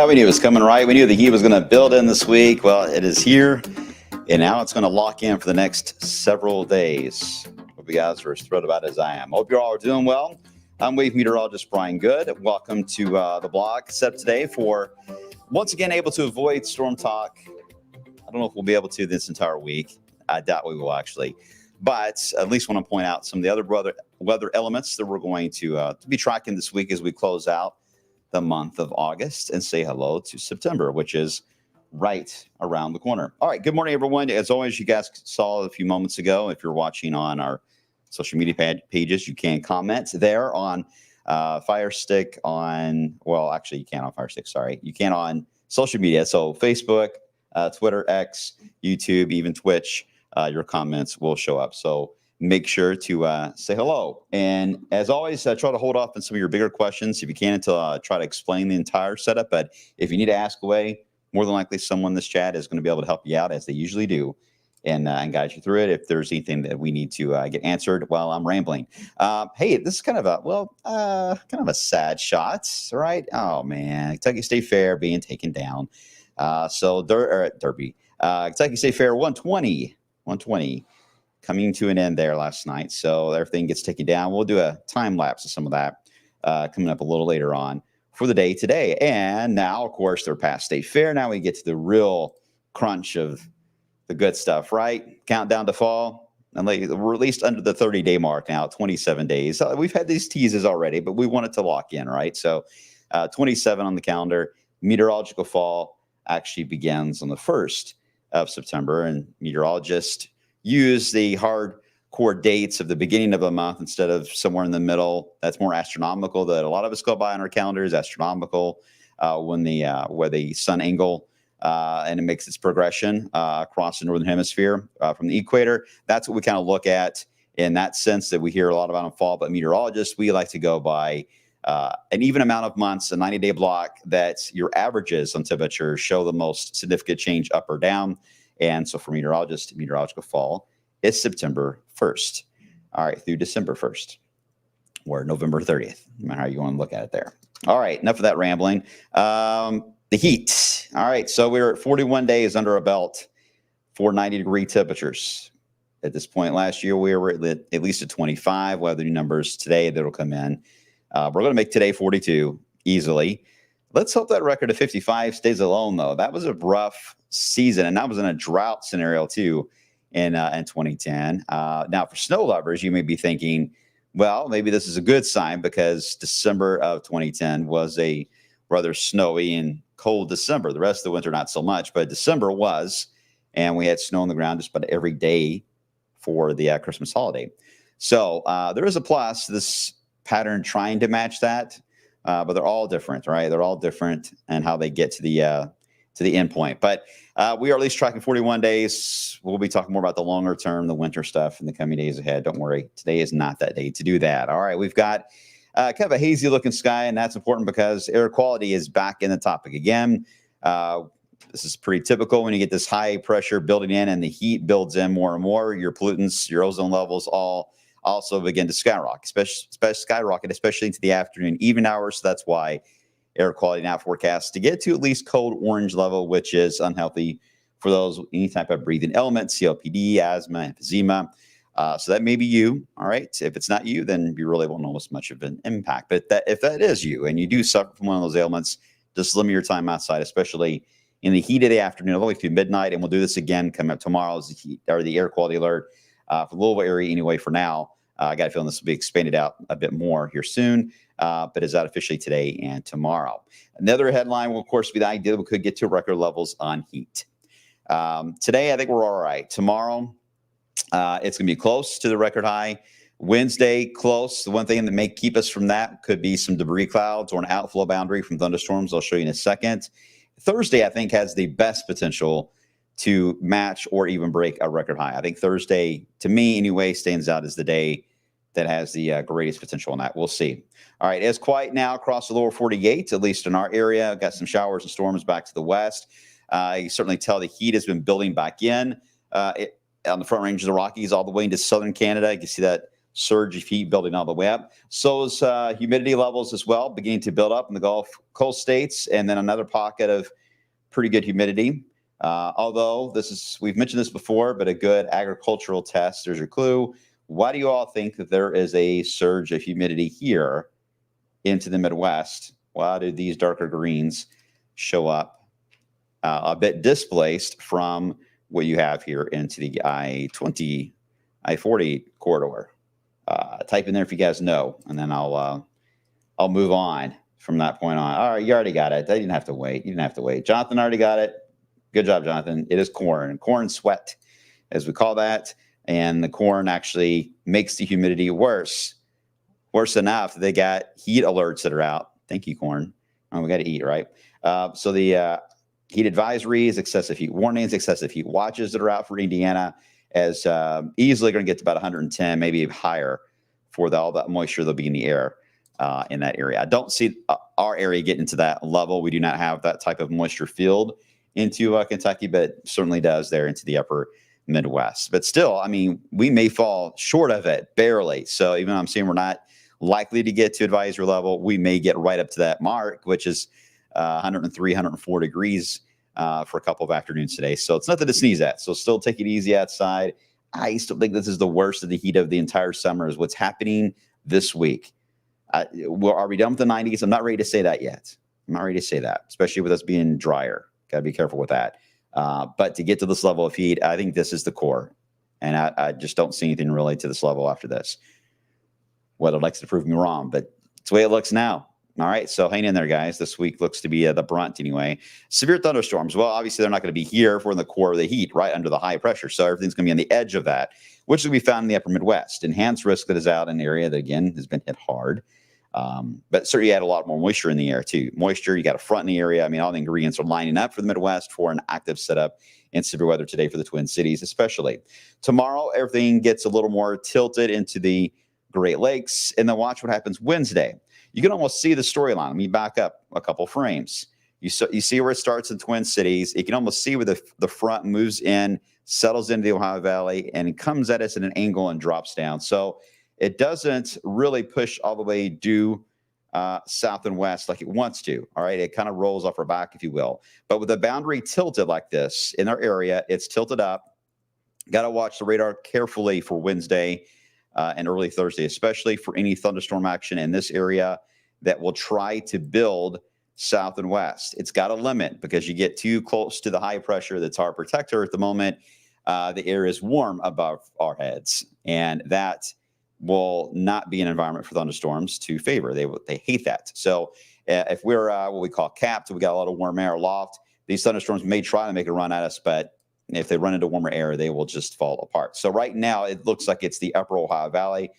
We knew it was coming, right? We knew the heat was going to build in this week. Well, it is here, and now it's going to lock in for the next several days. Hope you guys are as thrilled about it as I am. Hope you all are doing well. I'm wave meteorologist Brian Goode. Welcome to the blog set today for, once again, able to avoid storm talk. I don't know if we'll be able to this entire week. I doubt we will, actually. But at least want to point out some of the other weather elements that we're going to be tracking this week as we close out the month of August and say hello to September, which is right around the corner. All right. Good morning, everyone. As always, you guys saw a few moments ago, if you're watching on our social media pages, you can comment there on Fire Stick on, well, actually you can't on Fire Stick. Sorry. You can on social media. So Facebook, Twitter, X, YouTube, even Twitch, your comments will show up. So make sure to say hello. And as always, try to hold off on some of your bigger questions if you can until I try to explain the entire setup. But if you need to ask away, more than likely someone in this chat is going to be able to help you out, as they usually do, and guide you through it if there's anything that we need to get answered while I'm rambling. Hey, this is kind of a sad shot, right? Oh, man. Kentucky State Fair being taken down. Derby. Kentucky State Fair 120. Coming to an end there last night. So everything gets taken down. We'll do a time lapse of some of that coming up a little later on for the day today. And now, of course, they're past State Fair. Now we get to the real crunch of the good stuff, right? Countdown to fall. And we're at least under the 30-day mark now, 27 days. We've had these teases already, but we want it to lock in, right? So 27 on the calendar. Meteorological fall actually begins on the 1st of September. And meteorologists use the hardcore dates of the beginning of the month instead of somewhere in the middle. That's more astronomical. That a lot of us go by on our calendars. Astronomical when where the sun angle and it makes its progression across the northern hemisphere from the equator. That's what we kind of look at in that sense that we hear a lot about in fall. But meteorologists, we like to go by an even amount of months, a 90-day block, that your averages on temperature show the most significant change up or down. And so for meteorologists, meteorological fall is September 1st, all right, through December 1st, or November 30th, no matter how you want to look at it there. All right, enough of that rambling. The heat. All right, so we're at 41 days under a belt for 90-degree temperatures. at this point. Last year, we were at least at 25. We'll have the new numbers today that'll come in. We're going to make today 42 easily. Let's hope that record of 55 stays alone, though. That was a rough season, and that was in a drought scenario, too, in 2010. Now, for snow lovers, you may be thinking, well, maybe this is a good sign because December of 2010 was a rather snowy and cold December. The rest of the winter, not so much, but December was, and we had snow on the ground just about every day for the Christmas holiday. So there is a plus to this pattern trying to match that, but they're all different, right? They're all different and how they get to the end point. But we are at least tracking 41 days. We'll be talking more about the longer term, the winter stuff in the coming days ahead. Don't worry. Today is not that day to do that. All right. We've got kind of a hazy looking sky, and that's important because air quality is back in the topic again. This is pretty typical when you get this high pressure building in and the heat builds in more and more. Your pollutants, your ozone levels all also begin to skyrocket, especially into the afternoon, evening hours. So that's why air quality now forecasts to get to at least code orange level, which is unhealthy for those with any type of breathing ailment, COPD, asthma, emphysema. So that may be you. All right. If it's not you, then you really won't notice much of an impact. But if that is you and you do suffer from one of those ailments, just limit your time outside, especially in the heat of the afternoon, all the way through midnight. And we'll do this again coming up tomorrow as the air quality alert for the Louisville area anyway for now. I got a feeling this will be expanded out a bit more here soon, but is out officially today and tomorrow. Another headline will, of course, be the idea we could get to record levels on heat. Today, I think we're all right. Tomorrow, it's going to be close to the record high. Wednesday, close. The one thing that may keep us from that could be some debris clouds or an outflow boundary from thunderstorms. I'll show you in a second. Thursday, I think, has the best potential to match or even break a record high. I think Thursday, to me anyway, stands out as the day that has the greatest potential on that. We'll see. All right, it's quiet now across the lower 48, at least in our area. Got some showers and storms back to the west. You certainly tell the heat has been building back in on the front range of the Rockies all the way into southern Canada. You can see that surge of heat building all the way up. So is humidity levels as well, beginning to build up in the Gulf Coast states, and then another pocket of pretty good humidity. Although we've mentioned this before, but a good agricultural test. There's your clue. Why do you all think that there is a surge of humidity here into the Midwest? Why do these darker greens show up a bit displaced from what you have here into the I-20, I-40 corridor? Type in there if you guys know, and then I'll move on from that point on. All right, you already got it. You didn't have to wait. Jonathan already got it. Good job, Jonathan. It is corn sweat, as we call that. And the corn actually makes the humidity worse enough that they got heat alerts that are out. Thank you, corn. Oh, we got to eat, right? So the heat advisories, excessive heat warnings, excessive heat watches that are out for Indiana as easily going to get to about 110, maybe higher for all that moisture that'll be in the air in that area. I don't see our area getting to that level. We do not have that type of moisture field into Kentucky, but it certainly does there into the upper Midwest. But still, I mean, we may fall short of it barely. So even though I'm saying we're not likely to get to advisory level, we may get right up to that mark, which is 103, 104 degrees for a couple of afternoons today. So it's nothing to sneeze at. So still take it easy outside. I still think this is the worst of the heat of the entire summer is what's happening this week. Are we done with the 90s? I'm not ready to say that yet. I'm not ready to say that, especially with us being drier. Got to be careful with that. But to get to this level of heat, I think this is the core. And I just don't see anything really to this level after this. Weather likes to prove me wrong, but it's the way it looks now. All right, so hang in there, guys. This week looks to be the brunt anyway. Severe thunderstorms. Well, obviously, they're not going to be here. If we're in the core of the heat, right under the high pressure. So everything's going to be on the edge of that, which will be found in the upper Midwest. Enhanced risk that is out in an area that, again, has been hit hard. But certainly you had a lot more moisture in the air, too. Moisture, you got a front in the area. I mean, all the ingredients are lining up for the Midwest for an active setup in severe weather today for the Twin Cities, especially. Tomorrow, everything gets a little more tilted into the Great Lakes. And then watch what happens Wednesday. You can almost see the storyline. Let me back up a couple frames. You see where it starts in Twin Cities. You can almost see where the front moves in, settles into the Ohio Valley, and it comes at us at an angle and drops down. So it doesn't really push all the way due south and west like it wants to. All right, it kind of rolls off our back, if you will. But with the boundary tilted like this in our area, it's tilted up. Got to watch the radar carefully for Wednesday and early Thursday, especially for any thunderstorm action in this area that will try to build south and west. It's got a limit because you get too close to the high pressure that's our protector at the moment. The air is warm above our heads, and that will not be an environment for thunderstorms to favor. They hate that. So if we're what we call capped, we got a lot of warm air aloft. These thunderstorms may try to make a run at us, but if they run into warmer air, they will just fall apart. So right now, it looks like it's the upper Ohio Valley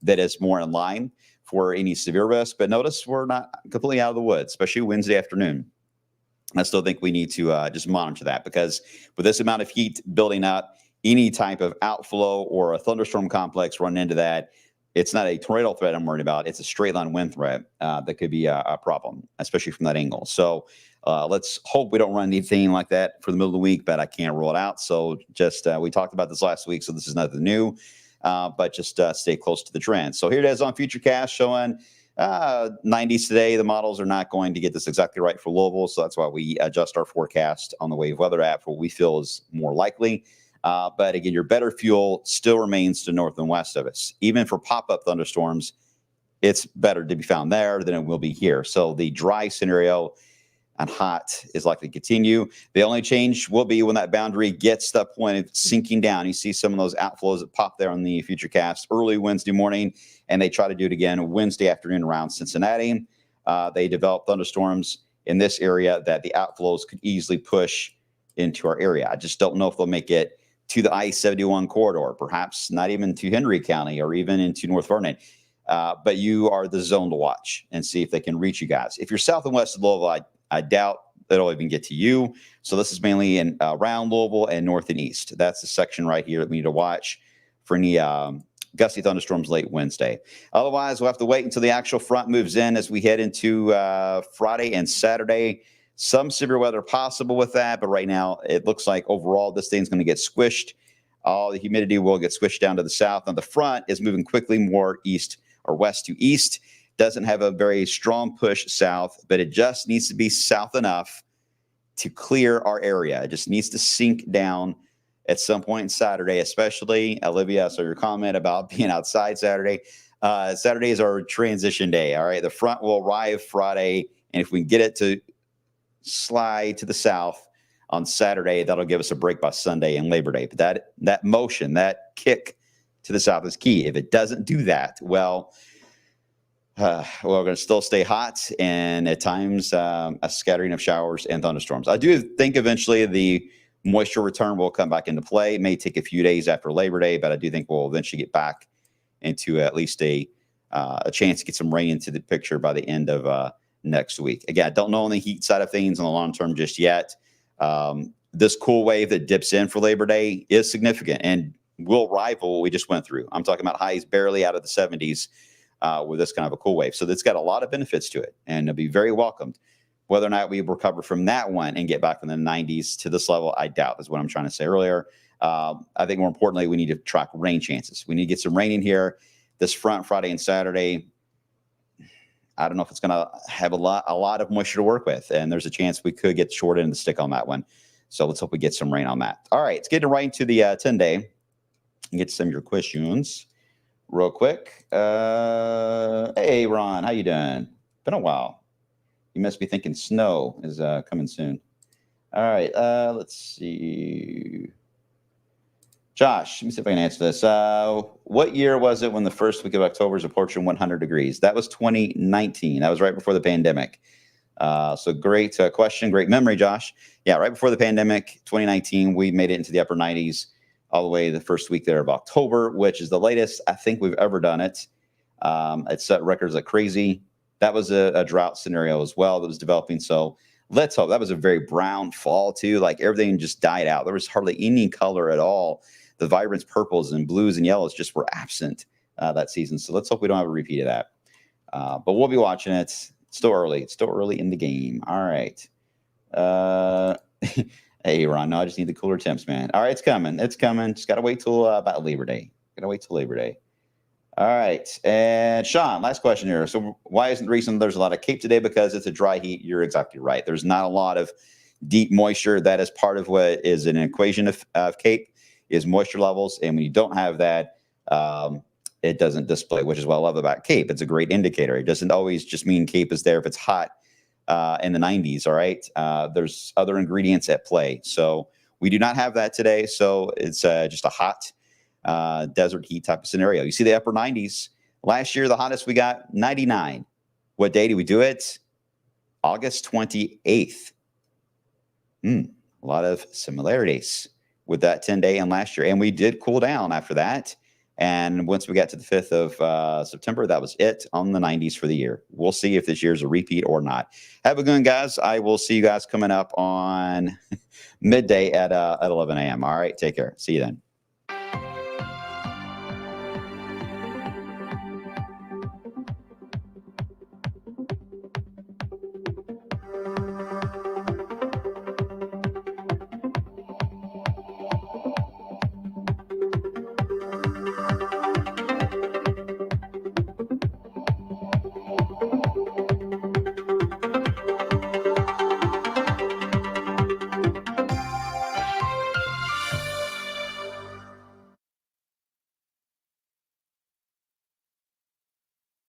that is more in line for any severe risk. But notice we're not completely out of the woods, especially Wednesday afternoon. I still think we need to just monitor that, because with this amount of heat building up, any type of outflow or a thunderstorm complex running into that, it's not a tornado threat I'm worried about. It's a straight line wind threat that could be a problem, especially from that angle. So let's hope we don't run anything like that for the middle of the week, but I can't rule it out. So just we talked about this last week, so this is nothing new, but just stay close to the trend. So here it is on Futurecast showing 90s today. The models are not going to get this exactly right for Louisville, so that's why we adjust our forecast on the Wave Weather app for what we feel is more likely. But again, your better fuel still remains to north and west of us. Even for pop-up thunderstorms, it's better to be found there than it will be here. So the dry scenario and hot is likely to continue. The only change will be when that boundary gets to that point of sinking down. You see some of those outflows that pop there on the Futurecast early Wednesday morning, and they try to do it again Wednesday afternoon around Cincinnati. They develop thunderstorms in this area that the outflows could easily push into our area. I just don't know if they'll make it to the I-71 corridor, perhaps not even to Henry County or even into North Vernon. But you are the zone to watch and see if they can reach you guys. If you're south and west of Louisville, I doubt it'll even get to you. So this is mainly in around Louisville and north and east. That's the section right here that we need to watch for any gusty thunderstorms late Wednesday. Otherwise, we'll have to wait until the actual front moves in as we head into Friday and Saturday. Some severe weather possible with that, but right now it looks like overall this thing's going to get squished. All the humidity will get squished down to the south. Now the front is moving quickly more east or west to east. Doesn't have a very strong push south, but it just needs to be south enough to clear our area. It just needs to sink down at some point Saturday, especially. Olivia, so your comment about being outside Saturday. Saturday is our transition day, all right? The front will arrive Friday, and if we can get it to slide to the south on Saturday, that'll give us a break by Sunday and Labor Day. But that motion, that kick to the south is key. If it doesn't do that, well, we're going to still stay hot and at times a scattering of showers and thunderstorms. I do think eventually the moisture return will come back into play. It may take a few days after Labor Day, but I do think we'll eventually get back into at least a chance to get some rain into the picture by the end of next week. Again, I don't know on the heat side of things on the long term just yet. This cool wave that dips in for Labor Day is significant and will rival what we just went through. I'm talking about highs barely out of the 70s with this kind of a cool wave. So it's got a lot of benefits to it, and it'll be very welcomed. Whether or not we recover from that one and get back in the 90s to this level, I doubt, is what I'm trying to say earlier. I think more importantly, we need to track rain chances. We need to get some rain in here this front Friday and Saturday. I don't know if it's going to have a lot of moisture to work with, and there's a chance we could get short end of the stick on that one. So let's hope we get some rain on that. All right, let's get right into the 10-day and get some of your questions real quick. Hey, Ron, how you doing? Been a while. You must be thinking snow is coming soon. All right, let's see. Josh, let me see if I can answer this. What year was it when the first week of October was approaching 100 degrees? That was 2019. That was right before the pandemic. So great question, great memory, Josh. Yeah, right before the pandemic, 2019, we made it into the upper 90s all the way the first week there of October, which is the latest I think we've ever done it. It set records like crazy. That was a drought scenario as well that was developing. So let's hope. That was a very brown fall too. Like everything just died out. There was hardly any color at all. The vibrant purples and blues and yellows just were absent that season. So let's hope we don't have a repeat of that. But we'll be watching it. It's still early. It's still early in the game. All right. Hey, Ron. No, I just need the cooler temps, man. All right, it's coming. It's coming. Just got to wait till about Labor Day. Got to wait till Labor Day. All right. And Sean, last question here. So why isn't the reason there's a lot of Cape today? Because it's a dry heat. You're exactly right. There's not a lot of deep moisture. That is part of what is an equation of Cape. is moisture levels. And when you don't have that, it doesn't display, which is what I love about Cape. It's a great indicator. It doesn't always just mean Cape is there if it's hot in the 90s. All right. There's other ingredients at play. So we do not have that today. So it's just a hot desert heat type of scenario. You see the upper 90s. Last year, the hottest we got 99. What day did we do it? August 28th. A lot of similarities with that 10-day and last year. And we did cool down after that. And once we got to the 5th of September, that was it on the 90s for the year. We'll see if this year's a repeat or not. Have a good one, guys. I will see you guys coming up on midday at 11 a.m. All right, take care. See you then.